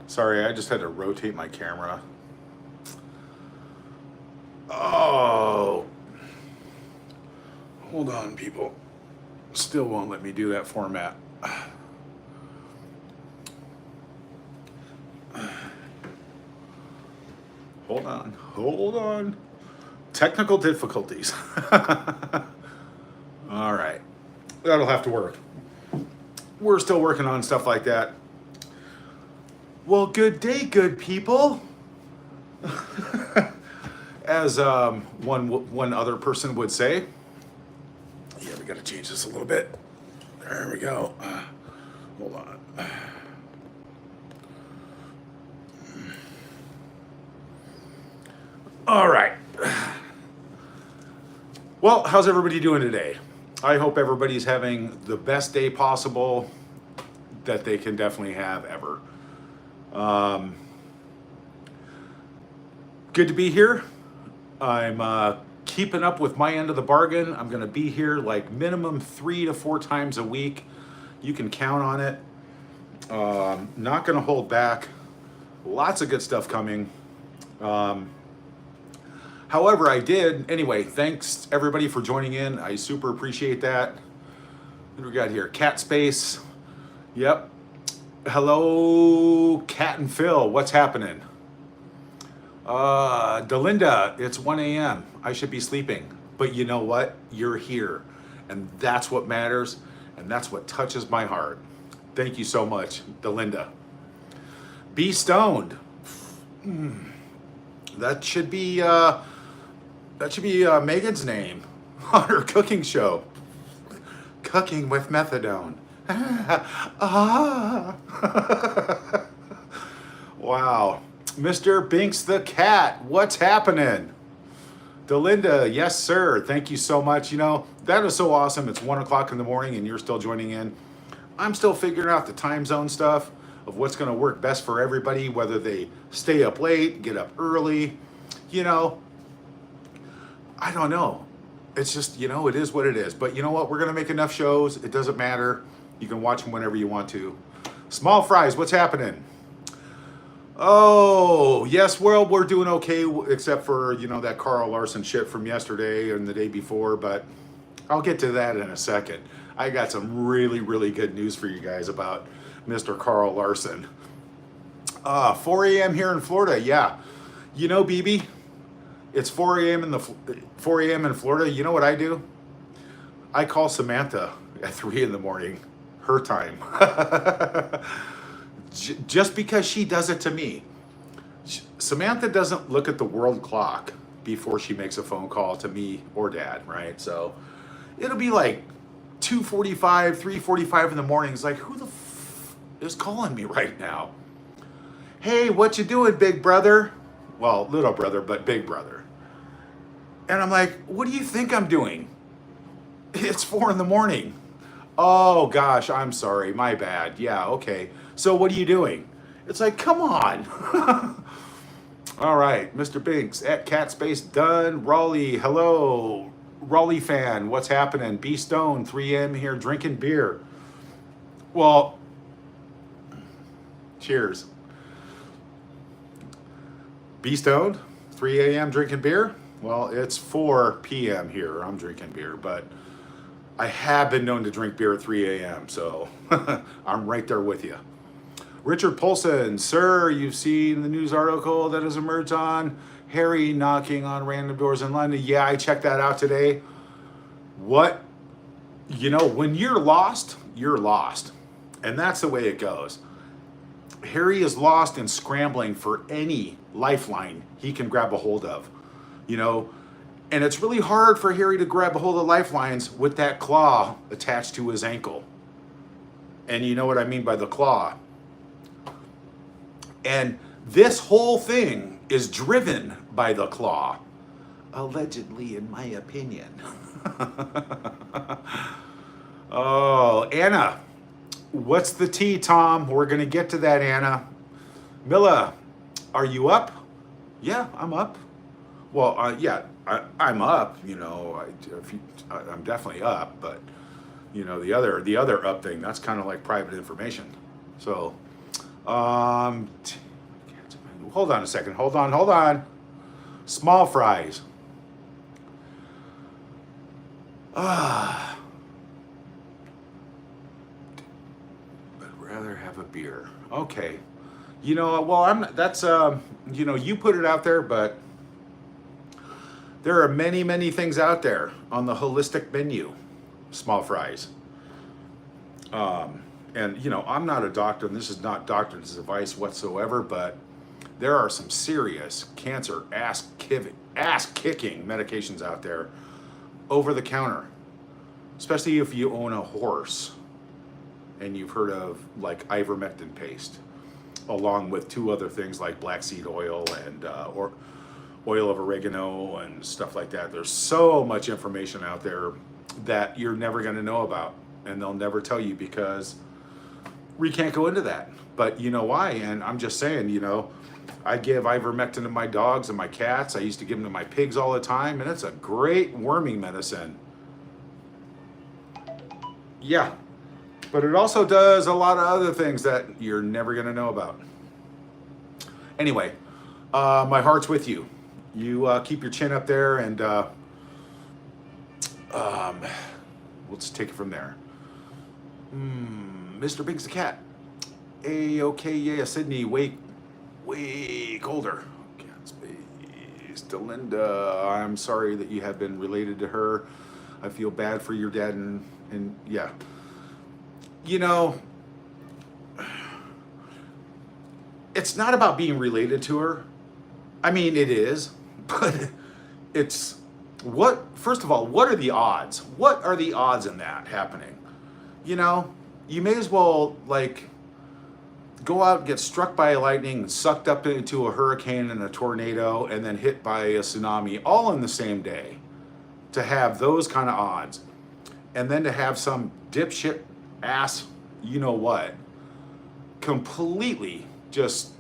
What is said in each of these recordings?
Sorry, I just had to rotate my camera. Oh, hold on, people. Still won't let me do that format. Hold on. Technical difficulties. All right, that'll have to work. We're still working on stuff like that. Well, good day, good people. As one other person would say. Yeah, we got to change this a little bit. There we go. Hold on. All right. Well, how's everybody doing today? I hope everybody's having the best day possible that they can definitely have ever. Good to be here. I'm keeping up with my end of the bargain. I'm going to be here like minimum 3 to 4 times a week. You can count on it. Not going to hold back. Lots of good stuff coming. However, anyway, thanks everybody for joining in. I super appreciate that. What do we got here? Cat Space. Yep. Hello, Cat and Phil. What's happening? Delinda, it's 1 a.m. I should be sleeping. But you know what? You're here. And that's what matters. And that's what touches my heart. Thank you so much, Delinda. Be Stoned. That should be Megan's name on her cooking show. Cooking with methadone. Wow. Mr. Binks the Cat, what's happening? Delinda, yes, sir. Thank you so much. You know, that is so awesome. It's 1 o'clock in the morning and you're still joining in. I'm still figuring out the time zone stuff of what's going to work best for everybody, whether they stay up late, get up early. You know, I don't know. It's just, you know, it is what it is. But you know what? We're going to make enough shows. It doesn't matter. You can watch them whenever you want to. Small Fries, what's happening? Oh, yes, well, we're doing okay, except for, you know, that Carl Larson shit from yesterday and the day before, but I'll get to that in a second. I got some really, really good news for you guys about Mr. Carl Larson. 4 a.m. here in Florida, yeah. You know, BB, it's 4 a.m. in Florida. You know what I do? I call Samantha at 3 in the morning, her time. Just because she does it to me. Samantha doesn't look at the world clock before she makes a phone call to me or Dad, right? So it'll be like 2:45, 3:45 in the morning. It's like, who the is calling me right now? Hey, what you doing, big brother? Well, little brother, but big brother. And I'm like, what do you think I'm doing? It's 4 in the morning. Oh gosh, I'm sorry, my bad. Yeah, okay. So what are you doing? It's like, come on. All right, Mr. Binks at Cat Space done. Raleigh, hello. Raleigh fan, what's happening? Be Stone, 3 a.m. here drinking beer. Well, cheers. Be Stoned, 3 a.m. drinking beer? Well, it's 4 p.m. here. I'm drinking beer, but I have been known to drink beer at 3 a.m., so I'm right there with you. Richard Polson, sir, you've seen the news article that has emerged on Harry knocking on random doors in London. Yeah, I checked that out today. What? You know, when you're lost, you're lost. And that's the way it goes. Harry is lost and scrambling for any lifeline he can grab a hold of. You know, and it's really hard for Harry to grab a hold of lifelines with that claw attached to his ankle. And you know what I mean by the claw. And this whole thing is driven by the claw. Allegedly, in my opinion. Oh, Anna. What's the tea, Tom? We're going to get to that, Anna. Milla, are you up? Yeah, I'm up. Well, yeah, I'm up. You know, I'm definitely up. But you know, the other up thing, that's kind of like private information. So Um, hold on a second. Hold on. Small fries. I'd rather have a beer. Okay. Well, that's, you put it out there, but there are many, many things out there on the holistic menu. Small fries. And, I'm not a doctor, and this is not doctor's advice whatsoever, but there are some serious cancer ass-kicking medications out there over the counter, especially if you own a horse and you've heard of like ivermectin paste, along with two other things like black seed oil and or oil of oregano and stuff like that. There's so much information out there that you're never going to know about, and they'll never tell you because we can't go into that. But you know why? And I'm just saying, I give ivermectin to my dogs and my cats. I used to give them to my pigs all the time, and it's a great worming medicine. Yeah, but it also does a lot of other things that you're never going to know about. Anyway, my heart's with you. You keep your chin up there, and we'll just take it from there. Mr. Big's the cat. Okay, yeah, Sydney, way colder. Cat space. Delinda, I'm sorry that you have been related to her. I feel bad for your dad, and yeah. It's not about being related to her. I mean, it is, but it's first of all, what are the odds? What are the odds in that happening? You may as well go out and get struck by lightning and sucked up into a hurricane and a tornado and then hit by a tsunami all in the same day, to have those kind of odds. And then to have some dipshit ass, completely just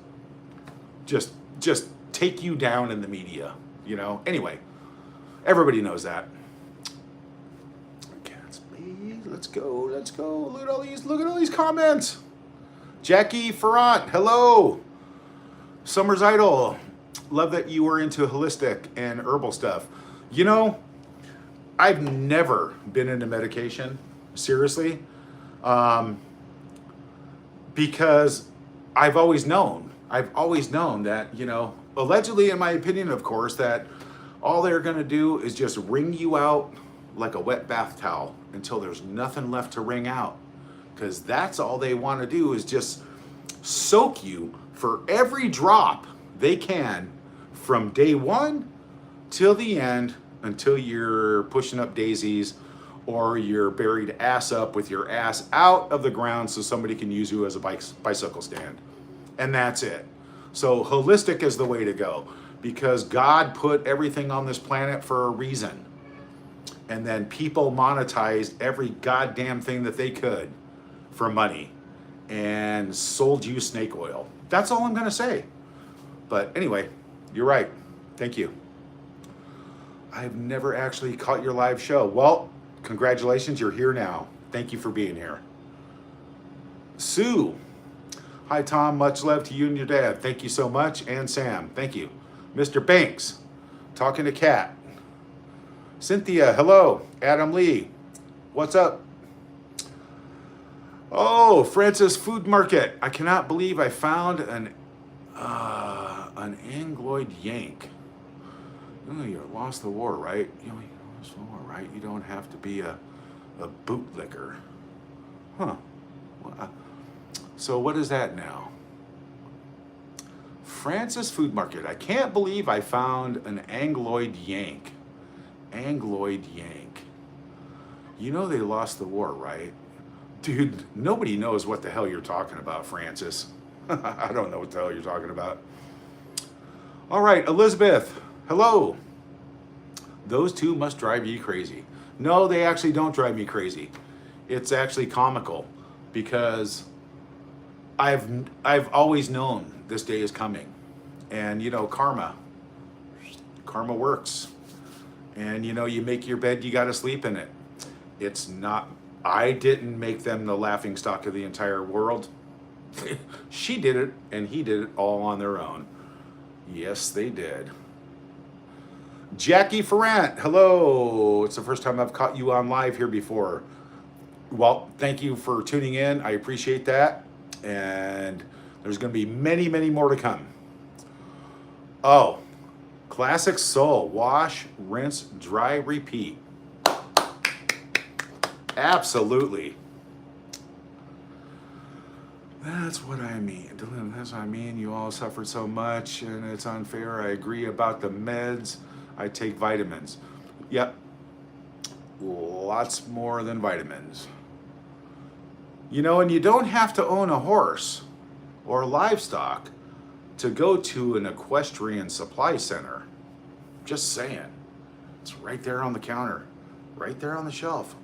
take you down in the media, Anyway, everybody knows that. Cats, please, let's go. Look at all these comments. Jackie Ferrant, hello. Summer's Idol, love that you were into holistic and herbal stuff. I've never been into medication, seriously, because I've always known that, allegedly, in my opinion, of course, that all they're going to do is just wring you out like a wet bath towel until there's nothing left to wring out. Because that's all they want to do, is just soak you for every drop they can from day one till the end, until you're pushing up daisies or you're buried ass up with your ass out of the ground so somebody can use you as a bicycle stand. And that's it. So holistic is the way to go, because God put everything on this planet for a reason. And then people monetized every goddamn thing that they could for money and sold you snake oil. That's all I'm going to say. But anyway, you're right. Thank you. I've never actually caught your live show. Well, congratulations, you're here now. Thank you for being here. Sue. Hi, Tom. Much love to you and your dad. Thank you so much. And Sam. Thank you. Mr. Banks. Talking to Kat. Cynthia. Hello. Adam Lee. What's up? Oh, Francis Food Market. I cannot believe I found an Angloid Yank. You lost the war, right? You lost the war, right? You don't have to be a bootlicker. Huh. Well, so what is that now? Francis Food Market. I can't believe I found an Angloid Yank. Angloid Yank. They lost the war, right? Dude, nobody knows what the hell you're talking about, Francis. I don't know what the hell you're talking about. All right, Elizabeth. Hello. Those two must drive you crazy. No, they actually don't drive me crazy. It's actually comical, because I've always known this day is coming. And karma works. And you make your bed, you got to sleep in it. It's not, I didn't make them the laughing stock of the entire world. She did it and he did it all on their own. Yes, they did. Jackie Ferrant, hello. It's the first time I've caught you on live here before. Well, thank you for tuning in. I appreciate that. And there's going to be many, many more to come. Oh, classic soul. Wash, rinse, dry, repeat. Absolutely. That's what I mean. That's what I mean. You all suffered so much and it's unfair. I agree about the meds. I take vitamins. Yep. Lots more than vitamins. You know, and you don't have to own a horse or livestock to go to an equestrian supply center. Just saying. It's right there on the counter, right there on the shelf.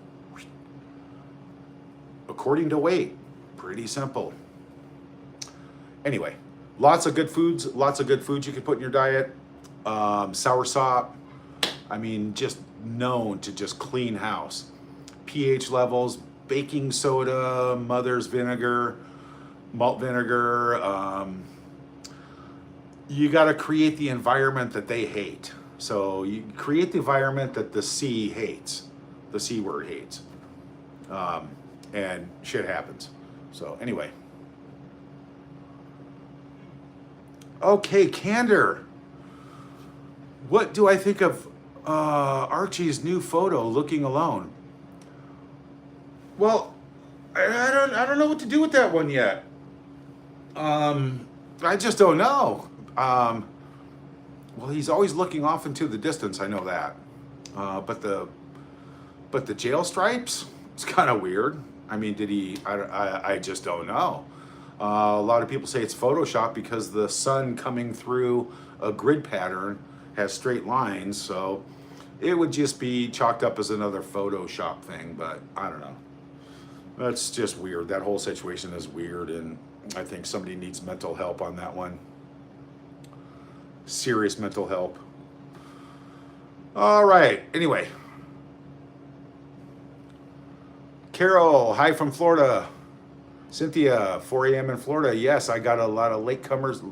According to weight. Pretty simple. Anyway, lots of good foods you can put in your diet. Sour sop, I mean, just known to just clean house. pH levels, baking soda, mother's vinegar, malt vinegar. You got to create the environment that they hate. So you create the environment that the C hates, the C word hates, and shit happens. So anyway. Okay, Candor. What do I think of Archie's new photo, looking alone? Well, I don't know what to do with that one yet. I just don't know. Well, he's always looking off into the distance. I know that. But the jail stripes, it's kind of weird. I mean, did he? I just don't know. A lot of people say it's Photoshop because the sun coming through a grid pattern has straight lines, so it would just be chalked up as another Photoshop thing, but I don't know. That's just weird. That whole situation is weird, and I think somebody needs mental help on that one. Serious mental help. All right, anyway. Carol, hi from Florida. Cynthia, 4 a.m. in Florida. Yes, I got a lot of latecomers,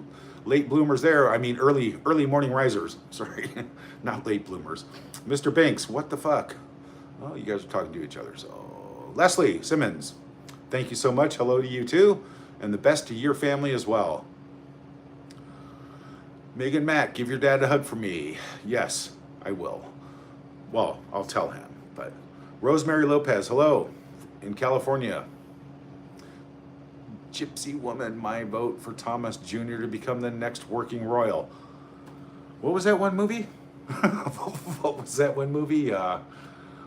late bloomers there. I mean, early morning risers. Sorry, not late bloomers. Mr. Banks, what the fuck? Oh, you guys are talking to each other. So, Leslie Simmons, thank you so much. Hello to you too, and the best to your family as well. Megan Mack, give your dad a hug for me. Yes, I will. Well, I'll tell him. But Rosemary Lopez, hello, in California. Gypsy Woman, my vote for Thomas Jr. to become the next working royal. What was that one movie? What was that one movie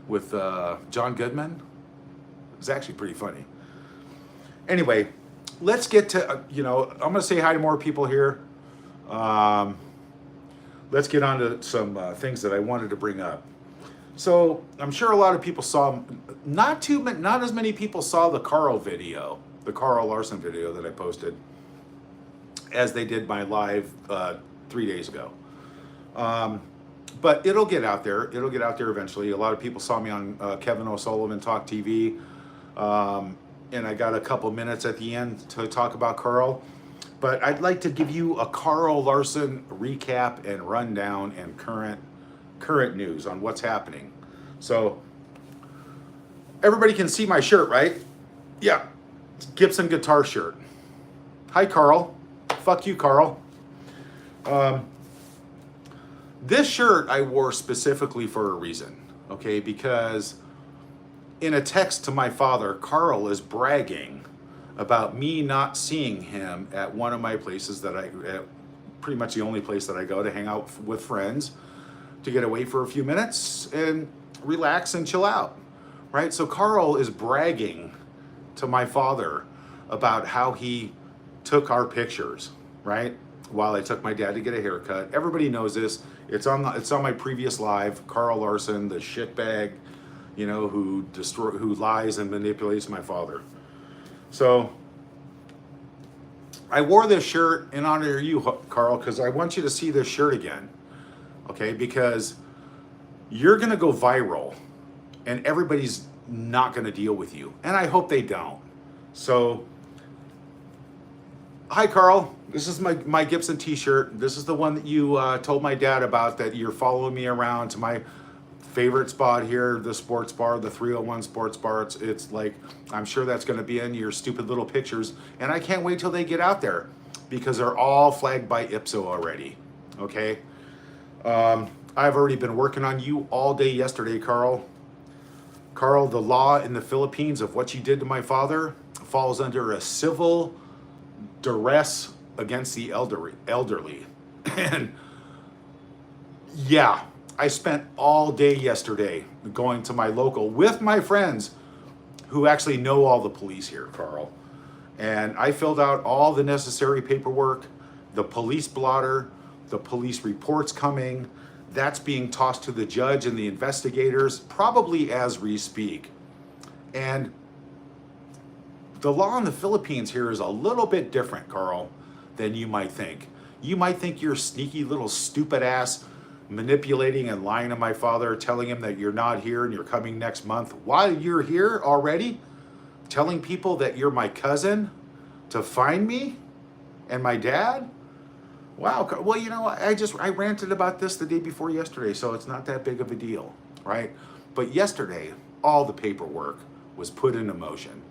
with John Goodman? It was actually pretty funny. Anyway, let's get to, I'm going to say hi to more people here. Let's get on to some things that I wanted to bring up. So I'm sure a lot of people saw, not as many people saw the Carl Larson video that I posted as they did my live 3 days ago. But it'll get out there. It'll get out there eventually. A lot of people saw me on Kevin O'Sullivan Talk TV. And I got a couple minutes at the end to talk about Carl. But I'd like to give you a Carl Larson recap and rundown and current news on what's happening. So everybody can see my shirt, right? Yeah. Gibson guitar shirt. Hi, Carl. Fuck you, Carl. This shirt I wore specifically for a reason, okay? Because in a text to my father, Carl is bragging about me not seeing him at one of my places pretty much the only place that I go to hang out with friends, to get away for a few minutes and relax and chill out, right? So Carl is bragging to my father about how he took our pictures, right? While I took my dad to get a haircut. Everybody knows this. It's on my previous live. Carl Larson, the shitbag, who lies and manipulates my father. So I wore this shirt in honor of you, Carl, because I want you to see this shirt again, okay? Because you're gonna go viral, and everybody's not gonna deal with you, and I hope they don't. So Hi, Carl. This is my Gibson t-shirt. This is the one that you told my dad about, that you're following me around to my favorite spot here, the sports bar, the 301 sports bar. It's like, I'm sure that's going to be in your stupid little pictures. And I can't wait till they get out there because they're all flagged by Ipso already. Okay. I've already been working on you all day yesterday, Carl. Carl, the law in the Philippines of what you did to my father falls under a civil duress against the elderly. And yeah, I spent all day yesterday going to my local with my friends who actually know all the police here, Carl. And I filled out all the necessary paperwork, the police blotter, the police reports coming. That's being tossed to the judge and the investigators, probably as we speak. And the law in the Philippines here is a little bit different, Carl, than you might think. You might think you're sneaky little stupid ass manipulating and lying to my father, telling him that you're not here and you're coming next month while you're here already, telling people that you're my cousin to find me and my dad. Wow. Well, you know, I ranted about this the day before yesterday, so it's not that big of a deal, right? But yesterday, all the paperwork was put into motion.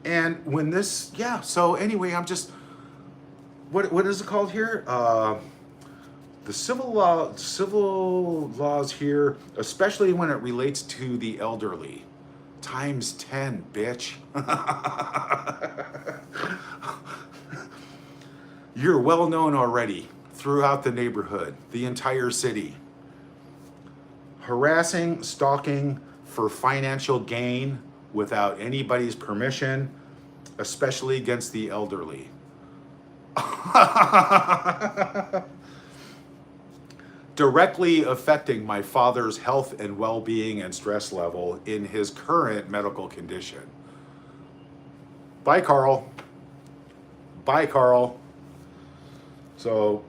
And when this, yeah, so anyway, I'm just, what is it called here? The civil laws here, especially when it relates to the elderly, times 10, bitch. You're well known already throughout the neighborhood, the entire city. Harassing, stalking for financial gain without anybody's permission, especially against the elderly. Directly affecting my father's health and well-being and stress level in his current medical condition. Bye, Carl. Bye, Carl. So,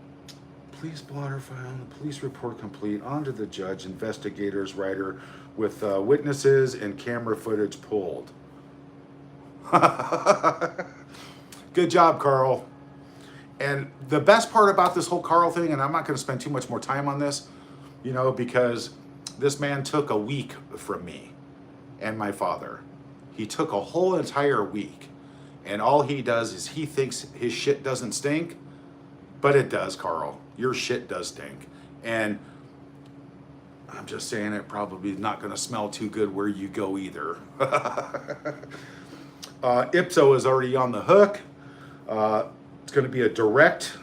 police blotter file, the police report complete, on to the judge, investigators, writer, with witnesses and camera footage pulled. Good job, Carl. And the best part about this whole Carl thing, and I'm not going to spend too much more time on this, you know, because this man took a week from me and my father. He took a whole entire week. And all he does is he thinks his shit doesn't stink, but it does, Carl. Your shit does stink. And I'm just saying, it probably not going to smell too good where you go either. Ipso is already on the hook. It's going to be a direct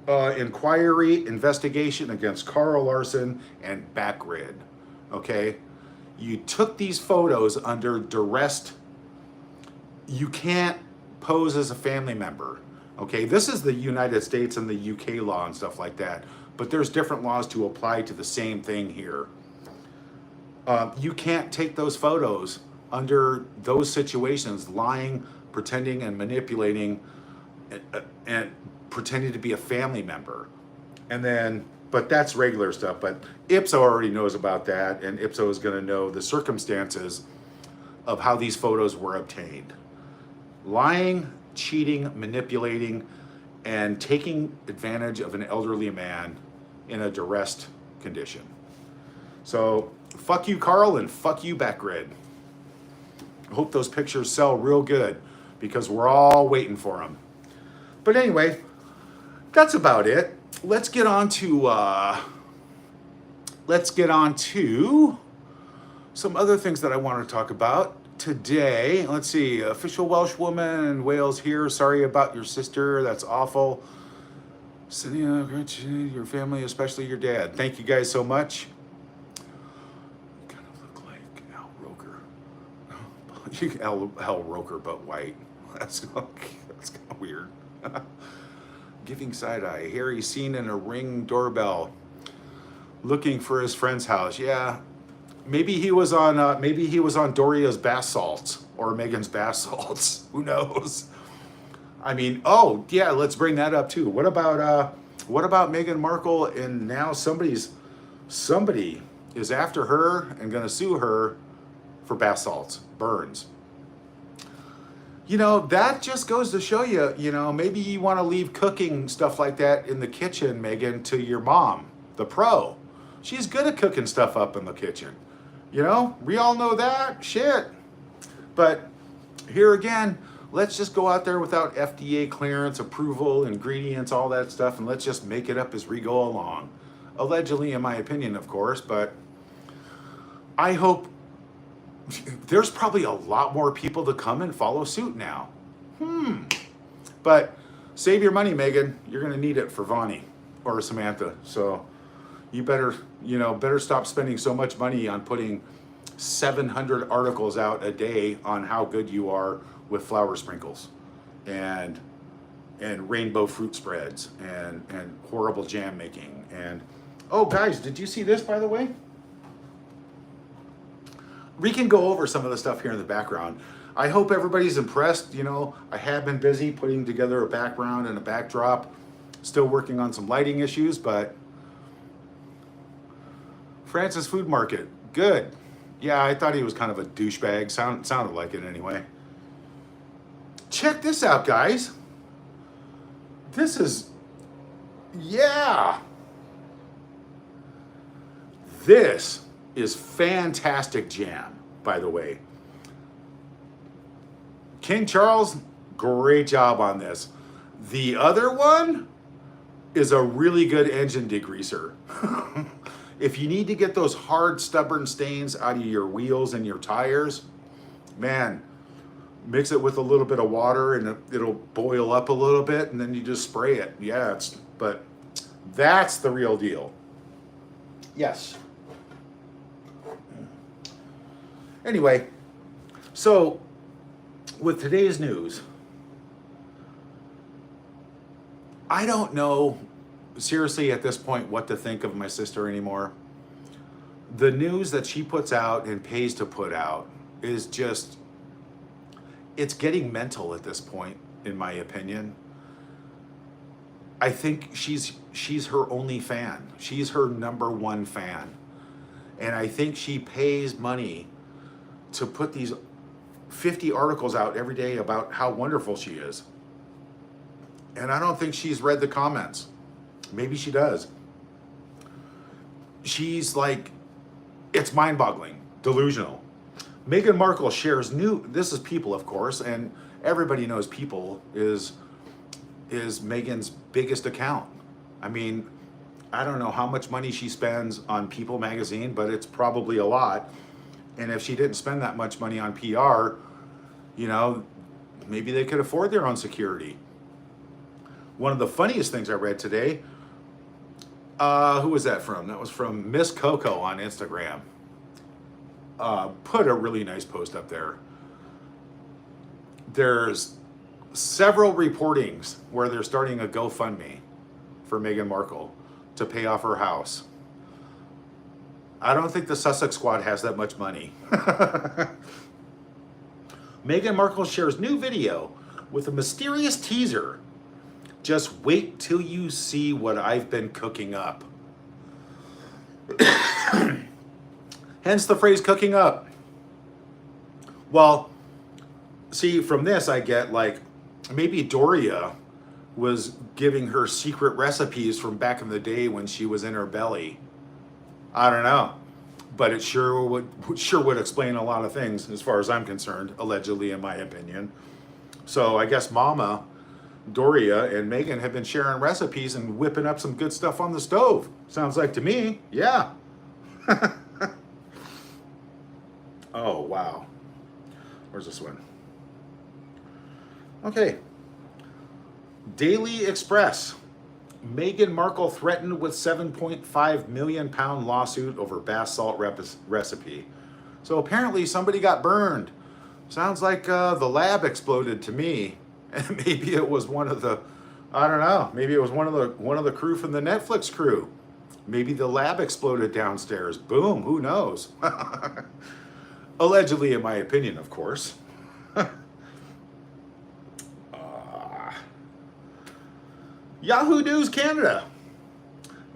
inquiry investigation against Carl Larson and Backrid. Okay, you took these photos under duress. You can't pose as a family member. Okay, this is the United States and the UK law and stuff like that, but there's different laws to apply to the same thing here. You can't take those photos under those situations, lying, pretending and manipulating and pretending to be a family member. And then, but that's regular stuff, but Ipso already knows about that, and Ipso is going to know the circumstances of how these photos were obtained. Lying, cheating, manipulating, and taking advantage of an elderly man in a duress condition. So, fuck you, Carl, and fuck you, Backrid. I hope those pictures sell real good, because we're all waiting for them. But anyway, that's about it. Let's get on to some other things that I want to talk about today. Let's see, official Welsh woman in Wales here. Sorry about your sister. That's awful. Sending your family, especially your dad. Thank you guys so much. You kind of look like Al Roker. Al Roker, but white. That's kind of weird. Giving side eye. Harry seen in a Ring doorbell, looking for his friend's house. Yeah, maybe he was on Doria's bath salts or Meghan's bath salts. Who knows? I mean, oh yeah, let's bring that up too. What about Meghan Markle? And now somebody is after her and going to sue her for bath salts, burns. you know, that just goes to show you, you know, maybe you want to leave cooking stuff like that in the kitchen, Meghan, to your mom, the pro. She's good at cooking stuff up in the kitchen. You know, we all know that. Shit. But here again, let's just go out there without FDA clearance, approval, ingredients, all that stuff, and let's just make it up as we go along. Allegedly, in my opinion, of course, but I hope there's probably a lot more people to come and follow suit now. But save your money, Meghan. You're going to need it for Vonnie or Samantha. So you better, you know, better stop spending so much money on putting 700 articles out a day on how good you are with flour sprinkles and rainbow fruit spreads and horrible jam making. And oh guys, did you see this, by the way? We can go over some of the stuff here in the background. I hope everybody's impressed. You know, I have been busy putting together a background and a backdrop, still working on some lighting issues, but Francis Food Market, good. Yeah, I thought he was kind of a douchebag. Sounded like it anyway. Check this out, guys. This is, yeah. This is fantastic jam, by the way. King Charles, great job on this. The other one is a really good engine degreaser. If you need to get those hard, stubborn stains out of your wheels and your tires, man, mix it with a little bit of water and it'll boil up a little bit and then you just spray it. Yeah, but that's the real deal. Yes. Anyway, so with today's news, I don't know seriously at this point what to think of my sister anymore. The news that she puts out and pays to put out is just, it's getting mental at this point, in my opinion. I think she's her only fan. She's her number one fan. And I think she pays money to put these 50 articles out every day about how wonderful she is. And I don't think she's read the comments. Maybe she does. She's like, it's mind-boggling, delusional. Meghan Markle shares this is People, of course, and everybody knows People is Meghan's biggest account. I mean, I don't know how much money she spends on People magazine, but it's probably a lot. And if she didn't spend that much money on PR, you know, maybe they could afford their own security. One of the funniest things I read today, who was that from? That was from Miss Coco on Instagram. Put a really nice post up there. There's several reportings where they're starting a GoFundMe for Meghan Markle to pay off her house. I don't think the Sussex Squad has that much money. Meghan Markle shares new video with a mysterious teaser. Just wait till you see what I've been cooking up. Hence the phrase cooking up. Well, see, from this I get like, maybe Doria was giving her secret recipes from back in the day when she was in her belly. I don't know, but it sure would explain a lot of things as far as I'm concerned, allegedly, in my opinion. So I guess Mama Doria and Meghan have been sharing recipes and whipping up some good stuff on the stove. Sounds like to me, yeah. Oh, wow. Where's this one? Okay. Daily Express. Meghan Markle threatened with £7.5 million lawsuit over bath salt recipe. So apparently somebody got burned. Sounds like the lab exploded to me. And maybe it was one of the, I don't know, maybe it was one of the crew from the Netflix crew. Maybe the lab exploded downstairs. Boom, who knows? Allegedly, in my opinion, of course. Yahoo News Canada.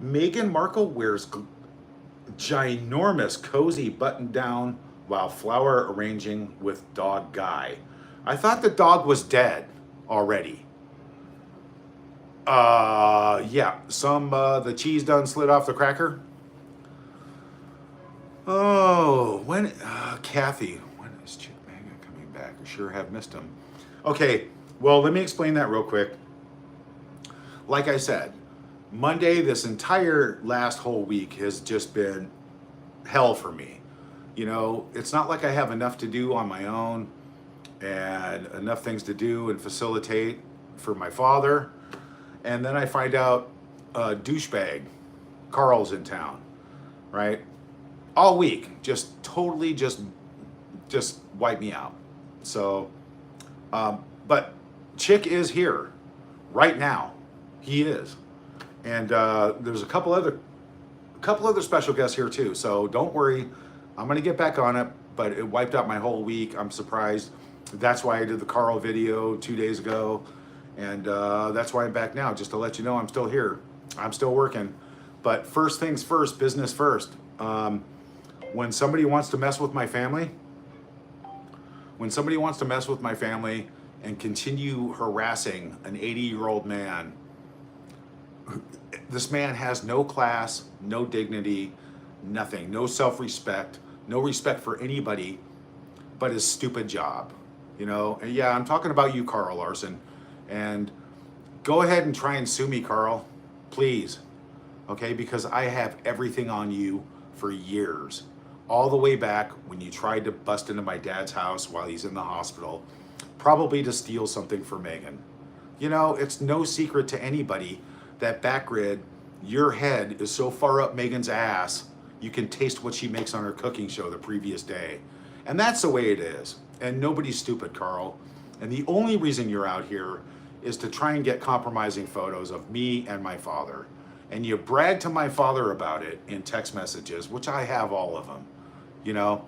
Meghan Markle wears ginormous cozy button down while flower arranging with dog Guy. I thought the dog was dead already. Yeah, the cheese done slid off the cracker. Oh, Kathy, when is Chick Meghan coming back? I sure have missed him. Okay, well, let me explain that real quick. Like I said, Monday, this entire last whole week has just been hell for me. You know, it's not like I have enough to do on my own and enough things to do and facilitate for my father. And then I find out douchebag Carl's in town, right? All week, just totally just wipe me out. So, but Chick is here right now. He is, and there's a couple other special guests here too. So don't worry, I'm gonna get back on it. But it wiped out my whole week. I'm surprised. That's why I did the Carl video 2 days ago, and that's why I'm back now, just to let you know I'm still here. I'm still working. But first things first, business first. When somebody wants to mess with my family, and continue harassing an 80-year-old man, this man has no class, no dignity, nothing, no self-respect, no respect for anybody but his stupid job, you know? And yeah, I'm talking about you, Carl Larson, and go ahead and try and sue me, Carl, please, okay? Because I have everything on you for years. All the way back when you tried to bust into my dad's house while he's in the hospital, probably to steal something for Meghan. You know, it's no secret to anybody that Backgrid, your head is so far up Meghan's ass, you can taste what she makes on her cooking show the previous day. And that's the way it is. And nobody's stupid, Carl. And the only reason you're out here is to try and get compromising photos of me and my father. And you brag to my father about it in text messages, which I have all of them. You know,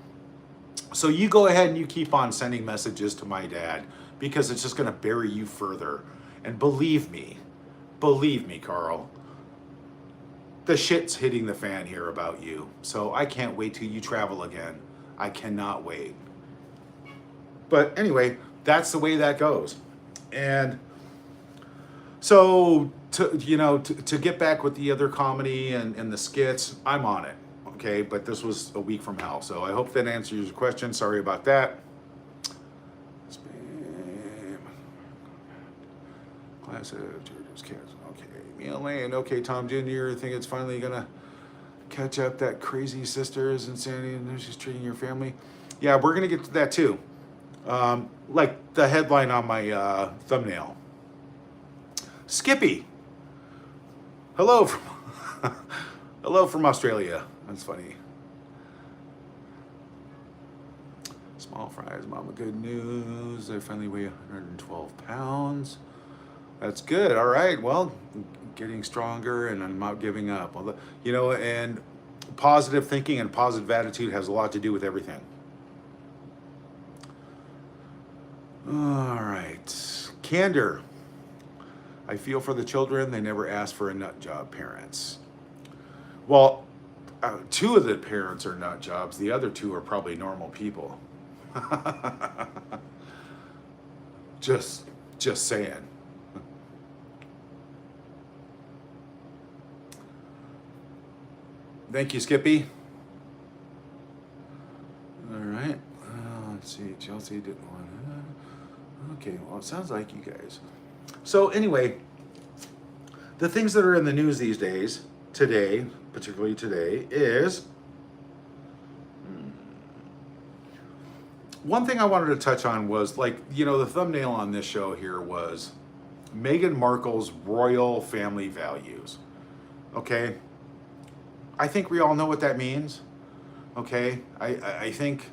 so you go ahead and you keep on sending messages to my dad, because it's just going to bury you further. And believe me, Carl, the shit's hitting the fan here about you. So I can't wait till you travel again. I cannot wait. But anyway, that's the way that goes. And so to get back with the other comedy and the skits, I'm on it. Okay, but this was a week from hell. So I hope that answers your question. Sorry about that. Spam. Class of Georgia's cats. Okay, Neil Lane. Okay, Tom Jr. I think it's finally gonna catch up. That crazy sister is insanity, and she's treating your family. Yeah, we're gonna get to that too. Like the headline on my thumbnail. Skippy. Hello from Australia. That's funny. Small fries, mama, good news. I finally weigh 112 pounds. That's good. All right. Well, getting stronger, and I'm not giving up. Well, you know, and positive thinking and positive attitude has a lot to do with everything. All right. Candor. I feel for the children. They never asked for a nut job, parents. Well, 2 of the parents are nut jobs. The other 2 are probably normal people. Just saying. Thank you, Skippy. All right. Let's see. Chelsea didn't want to. Okay. Well, it sounds like you guys. So anyway, the things that are in the news these days, today, particularly today, is one thing I wanted to touch on was, like, you know, the thumbnail on this show here was Meghan Markle's royal family values. Okay, I think we all know what that means. Okay, I think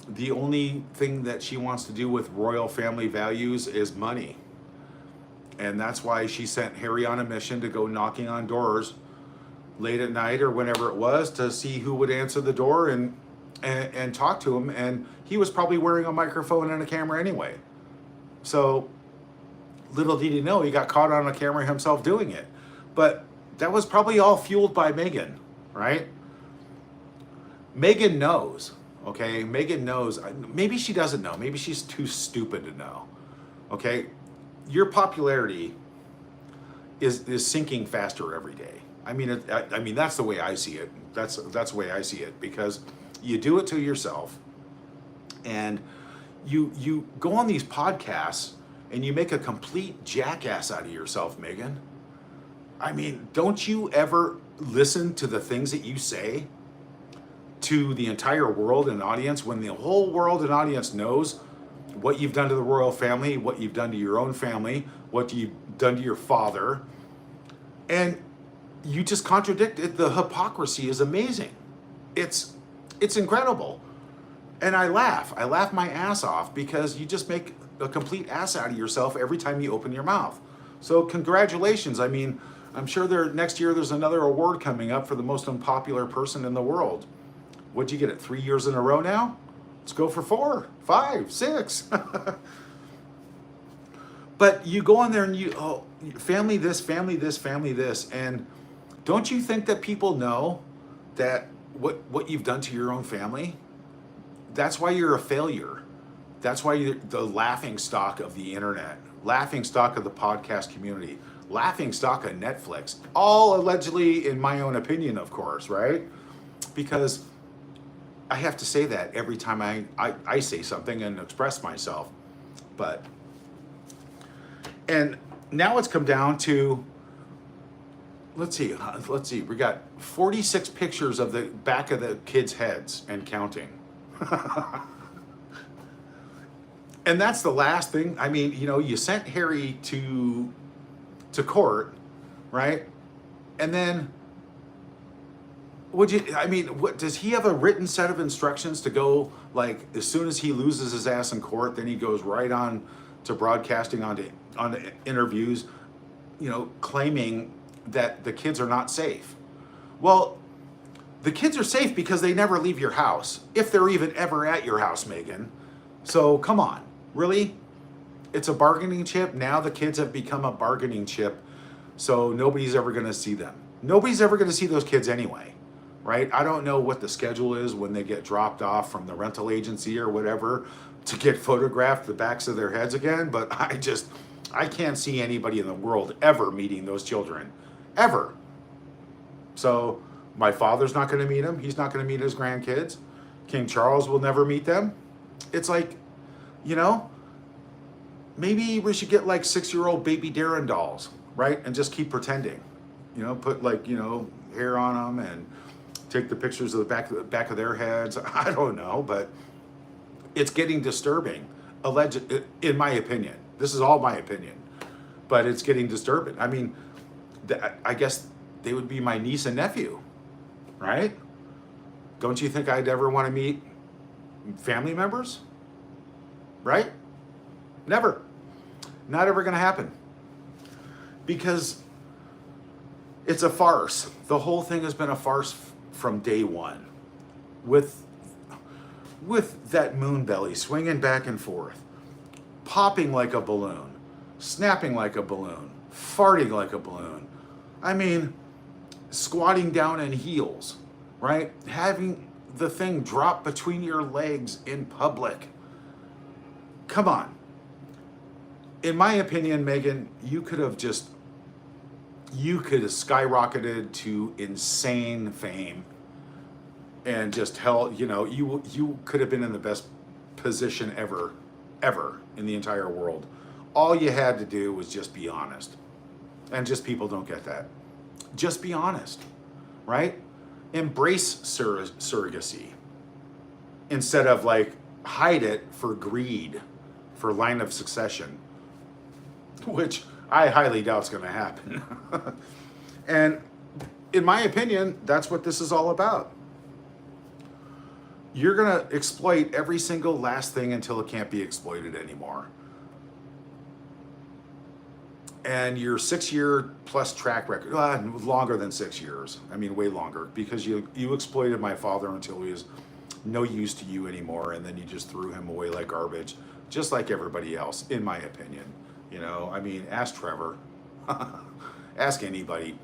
the only thing that she wants to do with royal family values is money. And that's why she sent Harry on a mission to go knocking on doors late at night or whenever it was, to see who would answer the door and talk to him. And he was probably wearing a microphone and a camera anyway. So little did he know, he got caught on a camera himself doing it. But that was probably all fueled by Meghan, right? Meghan knows, Okay, Meghan knows. Maybe she doesn't know. Maybe she's too stupid to know. Okay, your popularity is sinking faster every day. I mean, I mean that's the way I see it. That's the way I see it, because you do it to yourself, and you go on these podcasts and you make a complete jackass out of yourself, Megan. I mean, don't you ever listen to the things that you say to the entire world and audience, when the whole world and audience knows what you've done to the royal family, what you've done to your own family, what you've done to your father, and you just contradict it? The hypocrisy is amazing. It's incredible. And I laugh my ass off, because you just make a complete ass out of yourself every time you open your mouth. So congratulations. I mean, I'm sure next year there's another award coming up for the most unpopular person in the world. What'd you get it 3 years in a row now? Let's go for 4, 5, 6. But you go on there and family this, family this, family this. And don't you think that people know that what you've done to your own family? That's why you're a failure. That's why you're the laughing stock of the internet, laughing stock of the podcast community, laughing stock of Netflix. All allegedly, in my own opinion, of course, right? Because I have to say that every time I say something and express myself. And now it's come down to, let's see, we got 46 pictures of the back of the kids' heads and counting. And that's the last thing. I mean, you sent Harry to court, right? And then what does he have a written set of instructions to go, like, as soon as he loses his ass in court, then he goes right on to broadcasting on interviews, claiming that the kids are not safe? Well, the kids are safe because they never leave your house, if they're even ever at your house, Megan. So come on, really? It's a bargaining chip. Now the kids have become a bargaining chip, so nobody's ever going to see them. Nobody's ever going to see those kids anyway, right? I don't know what the schedule is when they get dropped off from the rental agency or whatever to get photographed, the backs of their heads again, but I can't see anybody in the world ever meeting those children, ever. So my father's not going to meet them. He's not going to meet his grandkids. King Charles will never meet them. It's like, maybe we should get like 6-year-old baby Darren dolls, right? And just keep pretending, put hair on them and take the pictures of the back of their heads. I don't know, but it's getting disturbing, in my opinion. This is all my opinion, but it's getting disturbing. I mean, I guess they would be my niece and nephew, right? Don't you think I'd ever want to meet family members? Right? Never. Not ever going to happen. Because it's a farce. The whole thing has been a farce from day one. With that moon belly swinging back and forth, popping like a balloon, snapping like a balloon, farting like a balloon. I mean, squatting down in heels, right? Having the thing drop between your legs in public. Come on. In my opinion, Megan, you could have skyrocketed to insane fame and just you could have been in the best position ever in the entire world. All you had to do was just be honest. And just people don't get that. Just be honest, right? Embrace surrogacy instead of hide it for greed, for line of succession, which I highly doubt is going to happen. And in my opinion, that's what this is all about. You're going to exploit every single last thing until it can't be exploited anymore. And your 6-year plus track record, longer than 6 years. I mean, way longer, because you exploited my father until he was no use to you anymore, and then you just threw him away like garbage, just like everybody else, in my opinion. I mean, ask Trevor, ask anybody.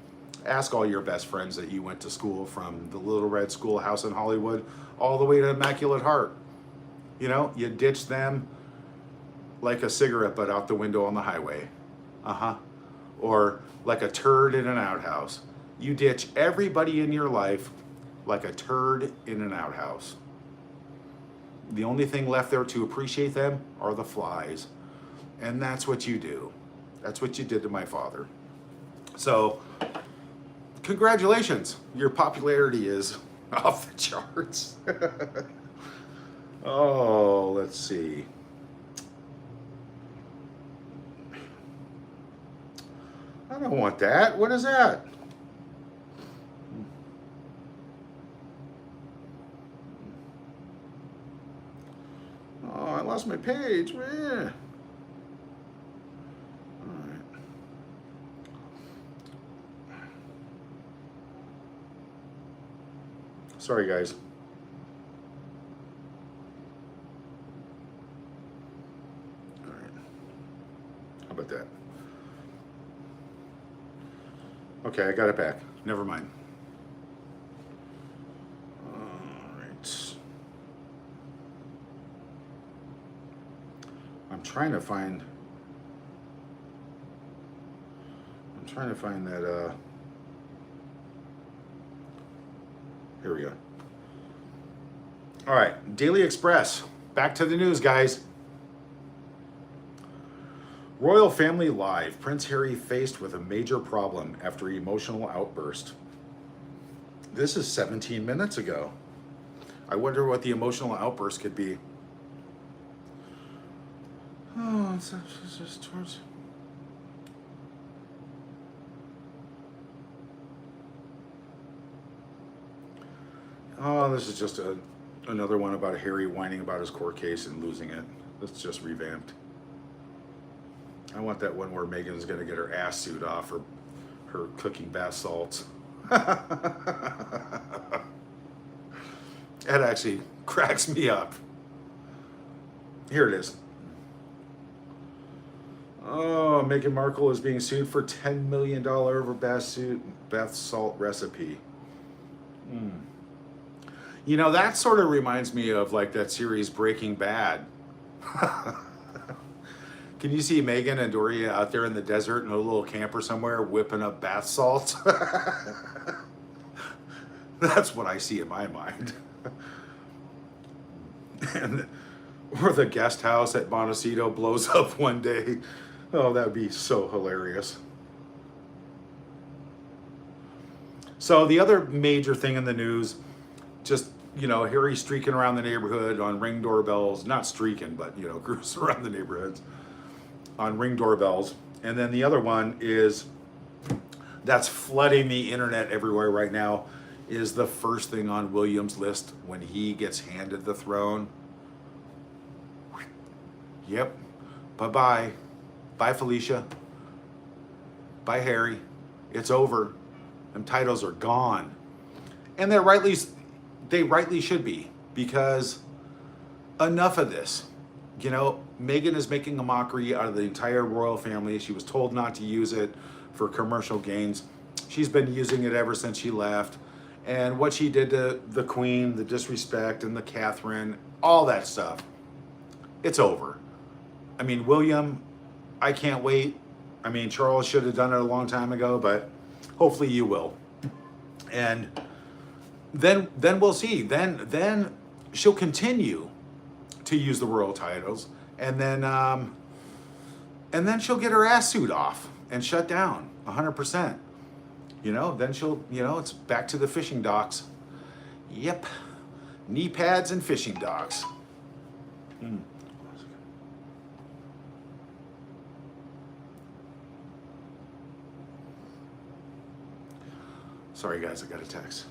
Ask all your best friends that you went to school from the Little Red Schoolhouse in Hollywood all the way to Immaculate Heart. You know, you ditch them like a cigarette butt out the window on the highway. Or like a turd in an outhouse. You ditch everybody in your life like a turd in an outhouse. The only thing left there to appreciate them are the flies. And that's what you do. That's what you did to my father. So, congratulations. Your popularity is off the charts. Oh, let's see. I don't want that. What is that? Oh, I lost my page. Man. All right. Sorry, guys. All right. How about that? Okay, I got it back. Never mind. All right. I'm trying to find that, here we go. All right, Daily Express. Back to the news, guys. Royal Family Live. Prince Harry faced with a major problem after emotional outburst. This is 17 minutes ago. I wonder what the emotional outburst could be. Oh, it's just towards... Oh, this is just another one about Harry whining about his court case and losing it. It's just revamped. I want that one where Meghan's gonna get her ass suit off for her cooking bath salts. That actually cracks me up. Here it is. Oh, Meghan Markle is being sued for $10 million over bath salt recipe. You know, that sort of reminds me of like that series Breaking Bad. Can you see Meghan and Doria out there in the desert in a little camper somewhere whipping up bath salts? That's what I see in my mind. Or the guest house at Montecito blows up one day. Oh, that would be so hilarious. So the other major thing in the news, just, you know, Harry streaking around the neighborhood on Ring doorbells, not streaking, but, you know, cruising around the neighborhoods on Ring doorbells. And then the other one is, that's flooding the internet everywhere right now, is the first thing on William's list when he gets handed the throne. Yep. Bye-bye. Bye, Felicia. Bye, Harry. It's over. Them titles are gone. And they rightly should be, because enough of this. You know, Meghan is making a mockery out of the entire royal family. She was told not to use it for commercial gains. She's been using it ever since she left. And what she did to the Queen, the disrespect, and the Catherine, all that stuff, it's over. I mean, William, I can't wait. I mean, Charles should have done it a long time ago, but hopefully you will. And then we'll see. Then she'll continue to use the royal titles, and then she'll get her ass suit off and shut down 100%. You know, then she'll, you know, it's back to the fishing docks. Yep, knee pads and fishing docks. Sorry guys, I got a text.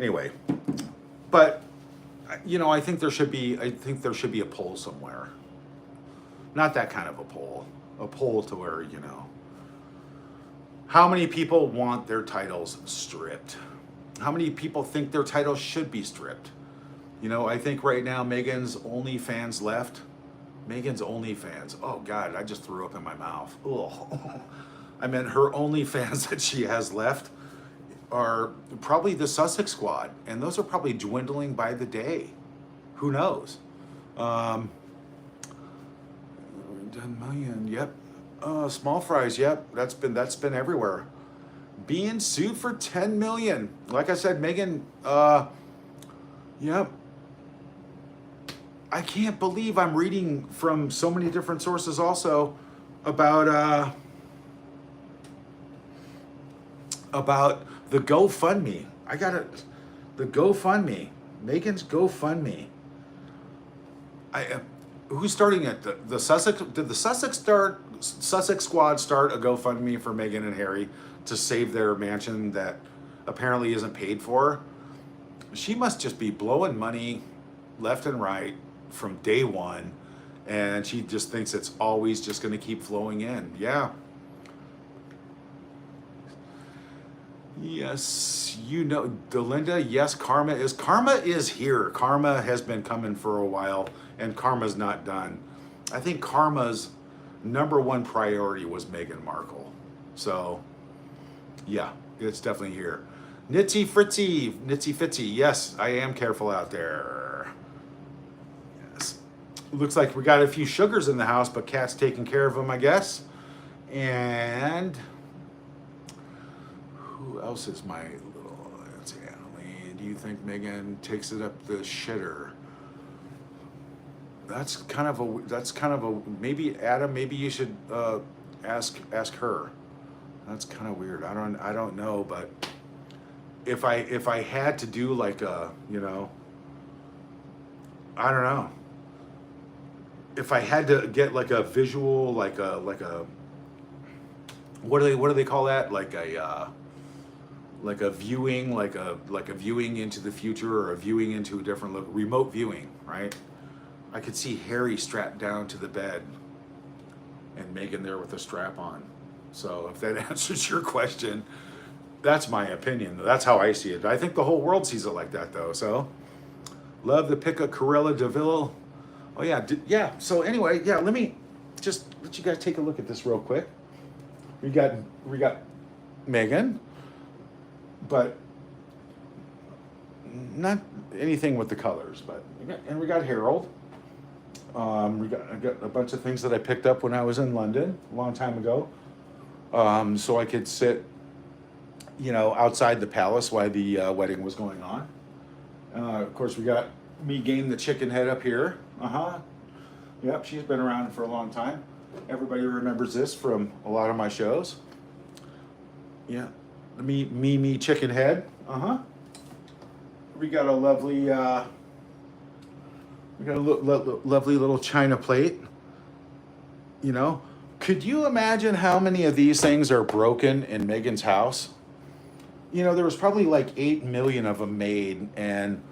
Anyway, but you know, I think there should be a poll somewhere. Not that kind of a poll. A poll to where, you know, how many people want their titles stripped? How many people think their titles should be stripped? You know, I think right now Meghan's OnlyFans left. Meghan's OnlyFans. Oh God, I just threw up in my mouth. Ugh. I meant her OnlyFans that she has left are probably the Sussex Squad, and those are probably dwindling by the day. Who knows? 10 million. Yep. Small fries. Yep. That's been everywhere. Being sued for 10 million. Like I said, Meghan. Yep. I can't believe I'm reading from so many different sources also about the GoFundMe. I got it. The GoFundMe. Meghan's GoFundMe. Who's starting it? The Sussex? Did the Sussex Squad start a GoFundMe for Meghan and Harry to save their mansion that apparently isn't paid for? She must just be blowing money left and right from day one, and she just thinks it's always just going to keep flowing in. Yeah. Yes, you know, Delinda, yes, karma is here. Karma has been coming for a while, and karma's not done. I think karma's number one priority was Meghan Markle. So, yeah, it's definitely here. Nitsy Fitzy, yes, I am careful out there. Yes. Looks like we got a few sugars in the house, but Kat's taking care of them, I guess. And who else is my little, let's see, Annalie, do you think Meghan takes it up the shitter? That's kind of a, maybe Adam, maybe you should ask her. That's kind of weird. I don't know, but if I had to do like a, you know, I don't know. If I had to get like a visual, like a what do they call that? Like a viewing, like a viewing into the future, or a viewing into a different look, remote viewing, right? I could see Harry strapped down to the bed and Meghan there with a strap on. So if that answers your question, that's my opinion. That's how I see it. I think the whole world sees it like that, though. So, love the pick of Corella DeVille. Oh yeah, yeah. So anyway, yeah. Let me just let you guys take a look at this real quick. We got Meghan, but not anything with the colors. But we got Harold. I got a bunch of things that I picked up when I was in London a long time ago, so I could sit, you know, outside the palace while the wedding was going on. Of course, we got me game the chicken head up here. Yep, she's been around for a long time. Everybody remembers this from a lot of my shows. Yeah, the me chicken head. We got a lovely lovely little china plate. You know, could you imagine how many of these things are broken in Meghan's house? You know, there was probably like 8 million of them made, and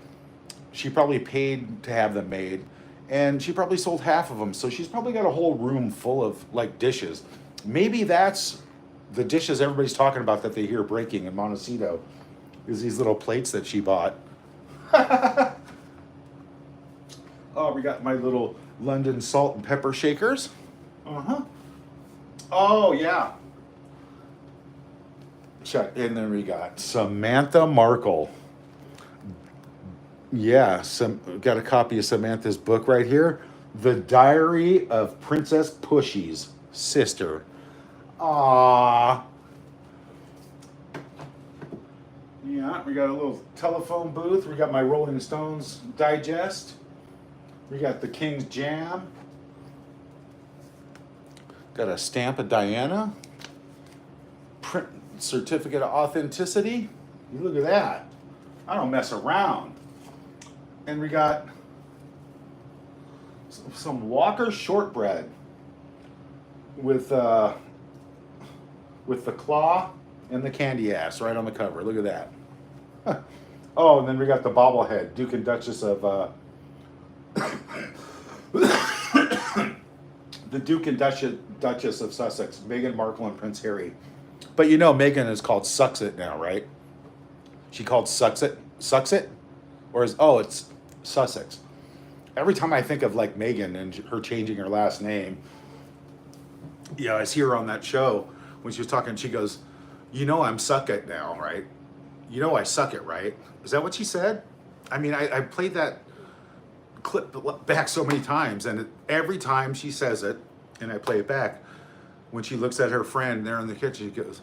she probably paid to have them made, and she probably sold half of them. So she's probably got a whole room full of like dishes. Maybe that's the dishes everybody's talking about that they hear breaking in Montecito, is these little plates that she bought. Oh, we got my little London salt and pepper shakers. Oh, yeah. And then we got Samantha Markle. Yeah, got a copy of Samantha's book right here. The Diary of Princess Pushy's Sister. Aww. Yeah, we got a little telephone booth. We got my Rolling Stones digest. We got the King's Jam. Got a stamp of Diana. Print certificate of authenticity. You look at that. I don't mess around. And we got some Walker shortbread with the claw and the candy ass right on the cover. Look at that. Oh, and then we got the bobblehead, Duke and Duchess of the Duke and Duchess of Sussex, Meghan Markle and Prince Harry. But you know, Meghan is called Sucks It now, right? She called Sucks It, or is it's Sussex. Every time I think of like Meghan and her changing her last name, yeah, I see her on that show when she was talking. She goes, "You know, I'm suck it now, right? You know, I suck it, right?" Is that what she said? I mean, I played that clip back so many times, and every time she says it, and I play it back, when she looks at her friend there in the kitchen, she goes,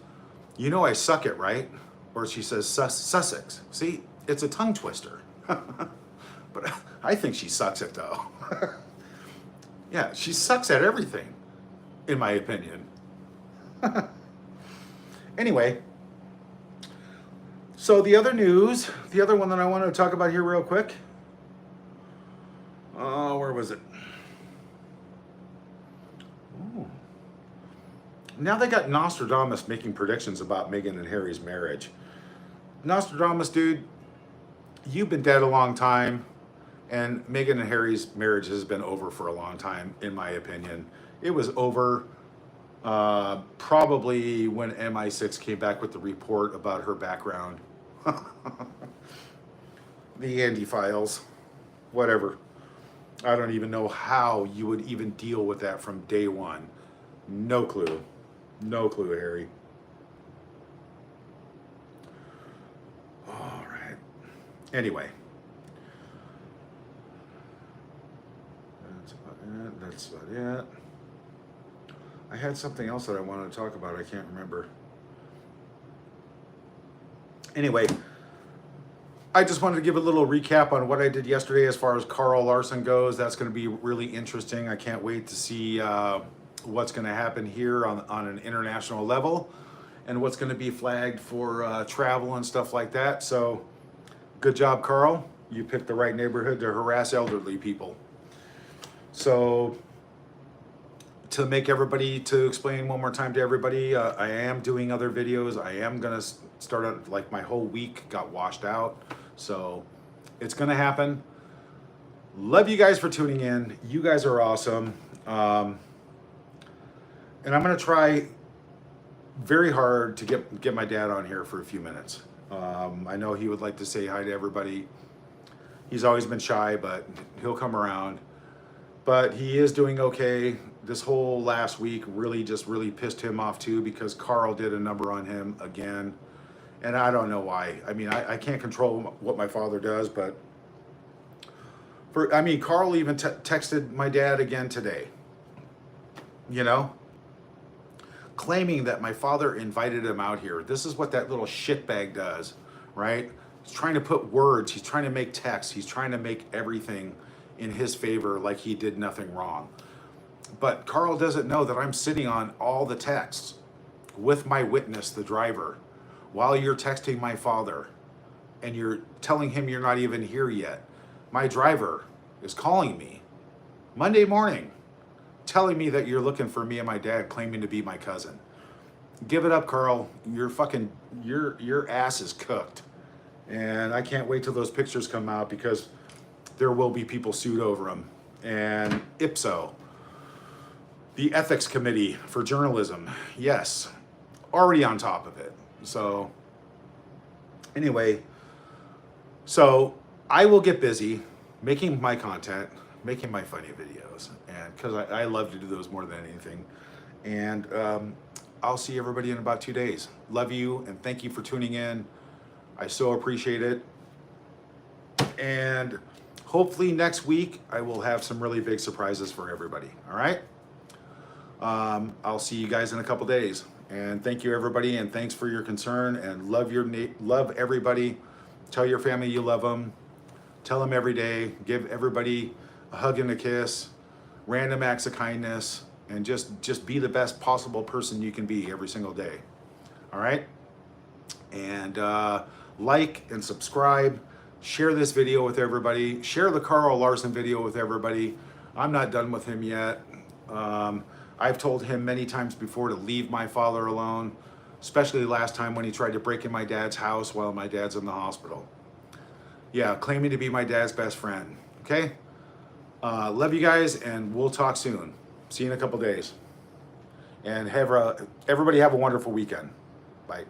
"You know, I suck it, right?" Or she says Sussex. See, it's a tongue twister. But I think she sucks it though. Yeah, she sucks at everything, in my opinion. Anyway, so the other news, the other one that I wanted to talk about here real quick. Oh, where was it? Ooh. Now they got Nostradamus making predictions about Meghan and Harry's marriage. Nostradamus, dude, you've been dead a long time, and Meghan and Harry's marriage has been over for a long time, in my opinion. It was over probably when MI6 came back with the report about her background. The Andy files, whatever. I don't even know how you would even deal with that from day one. No clue. No clue, Harry. All right. Anyway. That's about it. That's about it. I had something else that I wanted to talk about. I can't remember. Anyway, I just wanted to give a little recap on what I did yesterday as far as Carl Larson goes. That's going to be really interesting. I can't wait to see what's going to happen here on an international level and what's going to be flagged for travel and stuff like that. So good job, Carl. You picked the right neighborhood to harass elderly people. So to explain one more time to everybody, I am doing other videos. I am going to start out, like my whole week got washed out. So it's going to happen. Love you guys for tuning in. You guys are awesome. And I'm going to try very hard to get my dad on here for a few minutes. I know he would like to say hi to everybody. He's always been shy, but he'll come around. But he is doing okay. This whole last week really pissed him off too, because Carl did a number on him again. And I don't know why. I mean, I can't control what my father does, but Carl even texted my dad again today, you know, claiming that my father invited him out here. This is what that little shitbag does, right? He's trying to put words, he's trying to make text, he's trying to make everything in his favor like he did nothing wrong. But Carl doesn't know that I'm sitting on all the texts with my witness, the driver, while you're texting my father and you're telling him you're not even here yet. My driver is calling me Monday morning, telling me that you're looking for me and my dad, claiming to be my cousin. Give it up, Carl. Your ass is cooked. And I can't wait till those pictures come out, because there will be people sued over them. And IPSO, the Ethics Committee for Journalism, yes, already on top of it. So anyway, so I will get busy making my content, making my funny videos, and because I love to do those more than anything. And I'll see everybody in about 2 days. Love you, and thank you for tuning in. I so appreciate it. And hopefully next week I will have some really big surprises for everybody. All right. I'll see you guys in a couple days. And thank you, everybody, and thanks for your concern, and love everybody. Tell your family you love them. Tell them every day. Give everybody a hug and a kiss. Random acts of kindness, and just be the best possible person you can be every single day. All right. And like and subscribe. Share this video with everybody. Share the Carl Larson video with everybody. I'm not done with him yet. I've told him many times before to leave my father alone, especially last time when he tried to break in my dad's house while my dad's in the hospital. Yeah, claiming to be my dad's best friend. Okay? Love you guys, and we'll talk soon. See you in a couple days. And everybody have a wonderful weekend. Bye.